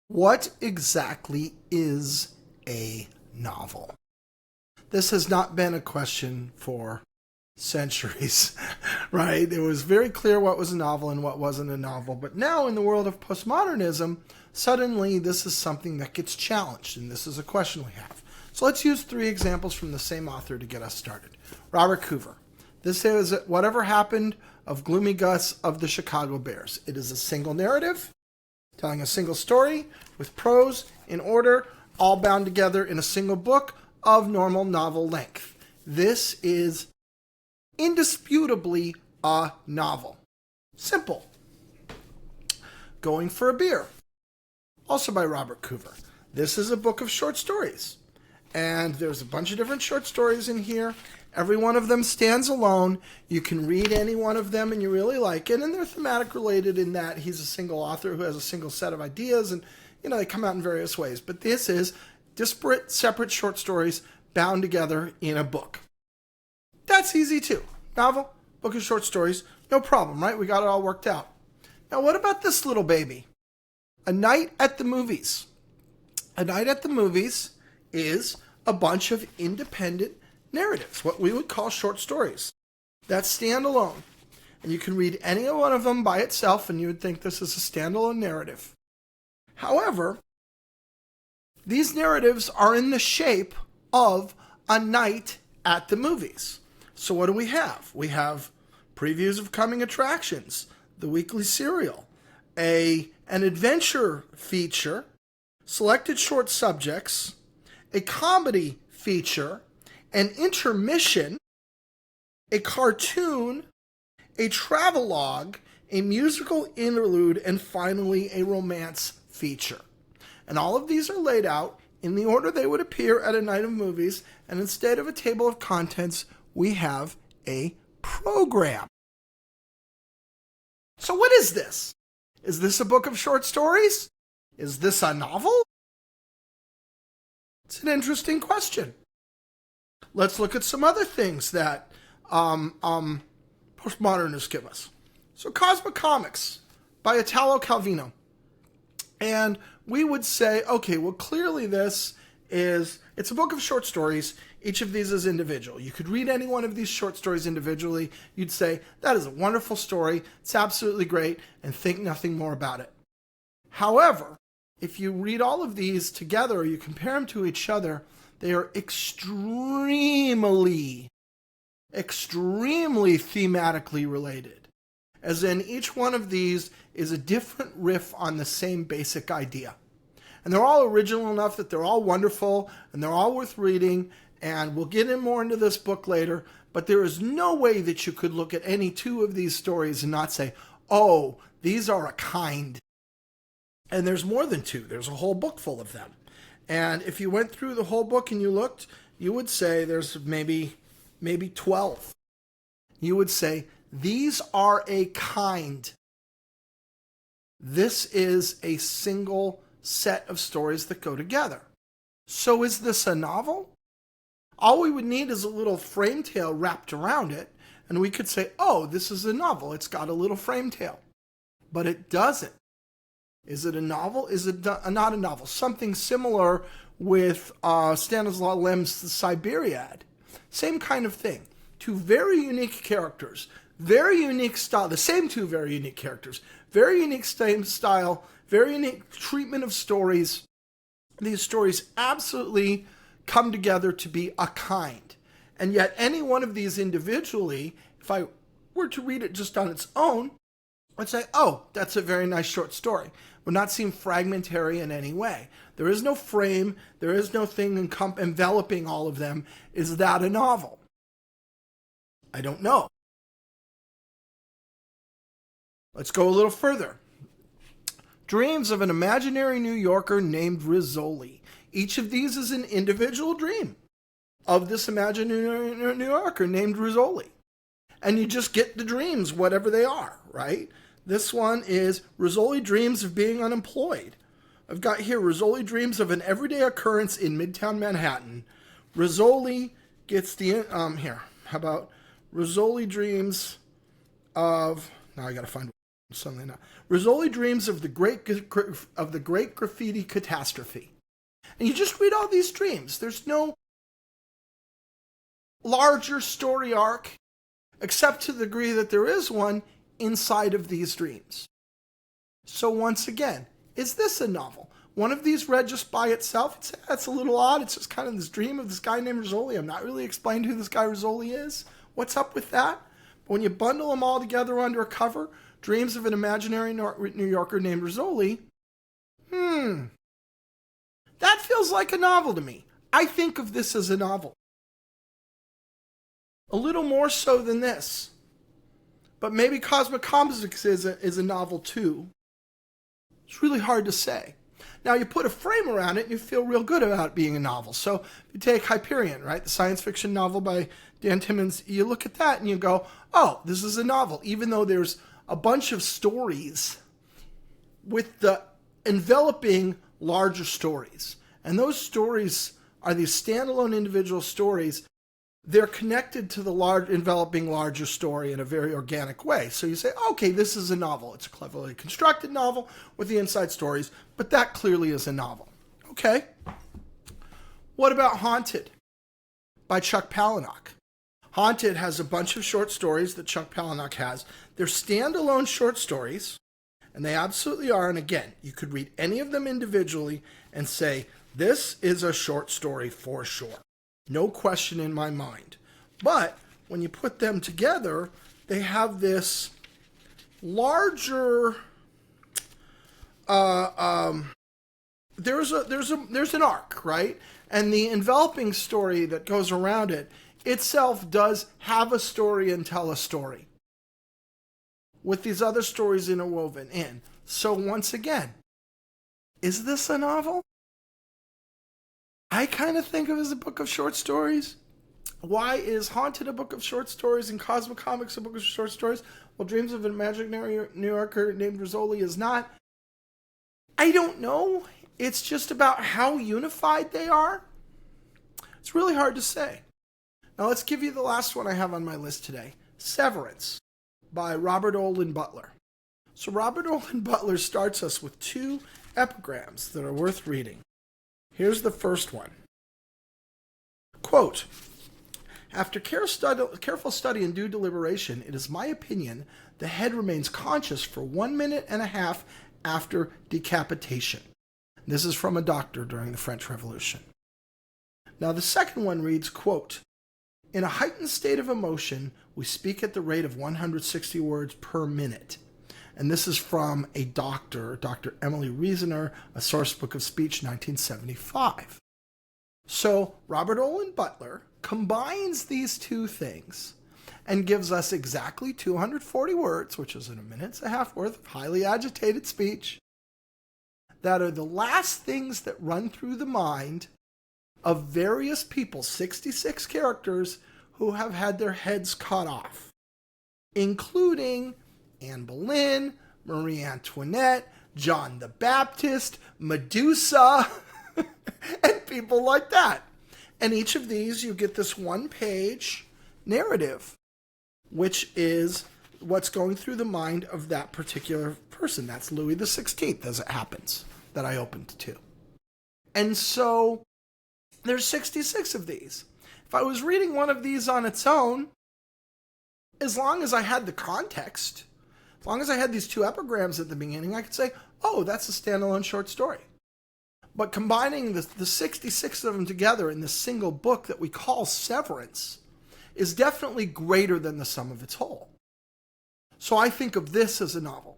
What exactly is a novel? This has not been a question for centuries, right? It was very clear what was a novel and what wasn't a novel. But now in the world of postmodernism, suddenly this is something that gets challenged, and this is a question we have. So let's use three examples from the same author to get us started. Robert Coover. This is Whatever Happened of Gloomy Gus of the Chicago Bears. It is a single narrative, telling a single story with prose in order, all bound together in a single book of normal novel length. This is indisputably a novel. Simple. Going for a Beer, also by Robert Coover. This is a book of short stories, and there's a bunch of different short stories in here. Every one of them stands alone. You can read any one of them and you really like it, and they're thematic related in that he's a single author who has a single set of ideas, and they come out in various ways. But this is disparate, separate short stories bound together in a book. That's easy too. Novel, book of short stories, no problem, right? We got it all worked out. Now what about this little baby? A Night at the Movies. A Night at the Movies is a bunch of independent narratives, what we would call short stories, that stand alone. And you can read any one of them by itself and you would think this is a standalone narrative. However, these narratives are in the shape of a night at the movies. So what do we have? We have previews of coming attractions, the weekly serial, an adventure feature, selected short subjects, a comedy feature, an intermission, a cartoon, a travelogue, a musical interlude, and finally a romance feature. And all of these are laid out in the order they would appear at a night of movies, and instead of a table of contents, we have a program. So what is this? Is this a book of short stories? Is this a novel? It's an interesting question. Let's look at some other things that postmodernists give us. So Cosmic Comics by Italo Calvino. And we would say, okay, well, clearly it's a book of short stories. Each of these is individual. You could read any one of these short stories individually. You'd say, that is a wonderful story. It's absolutely great, and think nothing more about it. However, if you read all of these together or you compare them to each other, they are extremely thematically related. As in, each one of these is a different riff on the same basic idea. And they're all original enough that they're all wonderful and they're all worth reading, and we'll get in more into this book later, but there is no way that you could look at any two of these stories and not say, oh, these are a kind. And there's more than two. There's a whole book full of them. And if you went through the whole book and you looked, you would say there's maybe 12. You would say, these are a kind. This is a single set of stories that go together. So is this a novel? All we would need is a little frame tale wrapped around it, and we could say, oh, this is a novel. It's got a little frame tale. But it doesn't. Is it a novel? Is it not a novel? Something similar with Stanislaw Lem's Siberiad. Same kind of thing. Two very unique characters, very unique style, the same two very unique characters, very unique same style, very unique treatment of stories. These stories absolutely come together to be a kind. And yet any one of these individually, if I were to read it just on its own, I'd say, oh, that's a very nice short story. Would not seem fragmentary in any way. There is no frame. There is no thing enveloping all of them. Is that a novel? I don't know. Let's go a little further. Dreams of an imaginary New Yorker named Rizzoli. Each of these is an individual dream of this imaginary New Yorker named Rizzoli. And you just get the dreams, whatever they are, right? This one is Rizzoli dreams of being unemployed. I've got here Rizzoli dreams of an everyday occurrence in Midtown Manhattan. Rizzoli gets the, here, how about Rizzoli dreams of, now I gotta find Something like that. Rizzoli dreams of the great graffiti catastrophe. And you just read all these dreams. There's no larger story arc, except to the degree that there is one inside of these dreams. So once again, is this a novel? One of these read just by itself, it's a little odd. It's just kind of this dream of this guy named Rizzoli. I'm not really explained who this guy Rizzoli is. What's up with that? But when you bundle them all together under a cover, dreams of an imaginary New Yorker named Rizzoli, that feels like a novel to me. I think of this as a novel. A little more so than this. But maybe Cosmic Comics is a novel too. It's really hard to say. Now you put a frame around it and you feel real good about it being a novel. So if you take Hyperion, right, the science fiction novel by Dan Timmons, you look at that and you go, oh, this is a novel. Even though there's a bunch of stories with the enveloping larger stories. And those stories are these standalone individual stories. They're connected to the enveloping larger story in a very organic way. So you say, okay, this is a novel. It's a cleverly constructed novel with the inside stories, but that clearly is a novel. Okay. What about Haunted by Chuck Palahniuk? Haunted has a bunch of short stories that Chuck Palahniuk has. They're standalone short stories, and they absolutely are. And again, you could read any of them individually and say, this is a short story for sure. No question in my mind. But when you put them together, they have this larger. There's an arc, right? And the enveloping story that goes around it itself does have a story and tell a story, with these other stories interwoven in. So once again, is this a novel? I kind of think of it as a book of short stories. Why is Haunted a book of short stories and Cosmic Comics a book of short stories? Well, Dreams of an Imaginary New Yorker named Rizzoli is not. I don't know. It's just about how unified they are. It's really hard to say. Now let's give you the last one I have on my list today. Severance by Robert Olin Butler. So Robert Olin Butler starts us with two epigrams that are worth reading. Here's the first one. Quote, after careful study and due deliberation, it is my opinion the head remains conscious for 1.5 minutes after decapitation. This is from a doctor during the French Revolution. Now the second one reads, quote, in a heightened state of emotion, we speak at the rate of 160 words per minute. And this is from a doctor, Dr. Emily Reasoner, A Source Book of Speech, 1975. So Robert Olin Butler combines these two things and gives us exactly 240 words, which is in 1.5 minutes worth of highly agitated speech, that are the last things that run through the mind of various people, 66 characters, who have had their heads cut off, including Anne Boleyn, Marie Antoinette, John the Baptist, Medusa, and people like that. And each of these, you get this one-page narrative, which is what's going through the mind of that particular person. That's Louis XVI, as it happens, that I opened to. And so there's 66 of these. If I was reading one of these on its own, as long as I had the context, as long as I had these two epigrams at the beginning, I could say, oh, that's a standalone short story. But combining the 66 of them together in this single book that we call Severance is definitely greater than the sum of its whole. So I think of this as a novel.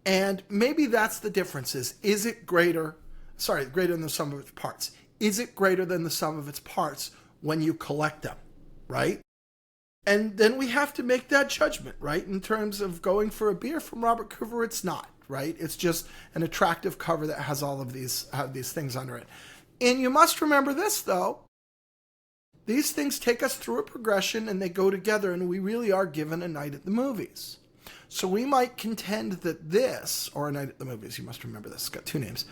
And maybe that's the difference is it greater than the sum of its parts? Is it greater than the sum of its parts when you collect them, right? And then we have to make that judgment, right? In terms of going for a beer from Robert Coover, it's not, right? It's just an attractive cover that has all of these things under it. And you must remember this, though. These things take us through a progression and they go together, and we really are given a night at the movies. So we might contend that this, or A Night at the Movies, you must remember this, it's got two names.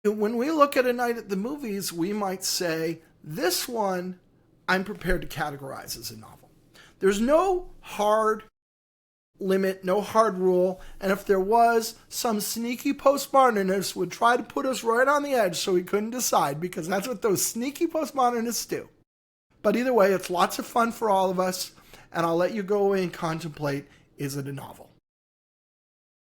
When we look at A Night at the Movies, we might say, this one I'm prepared to categorize as a novel. There's no hard limit, no hard rule, and if there was, some sneaky postmodernist would try to put us right on the edge so we couldn't decide, because that's what those sneaky postmodernists do. But either way, it's lots of fun for all of us, and I'll let you go away and contemplate, is it a novel?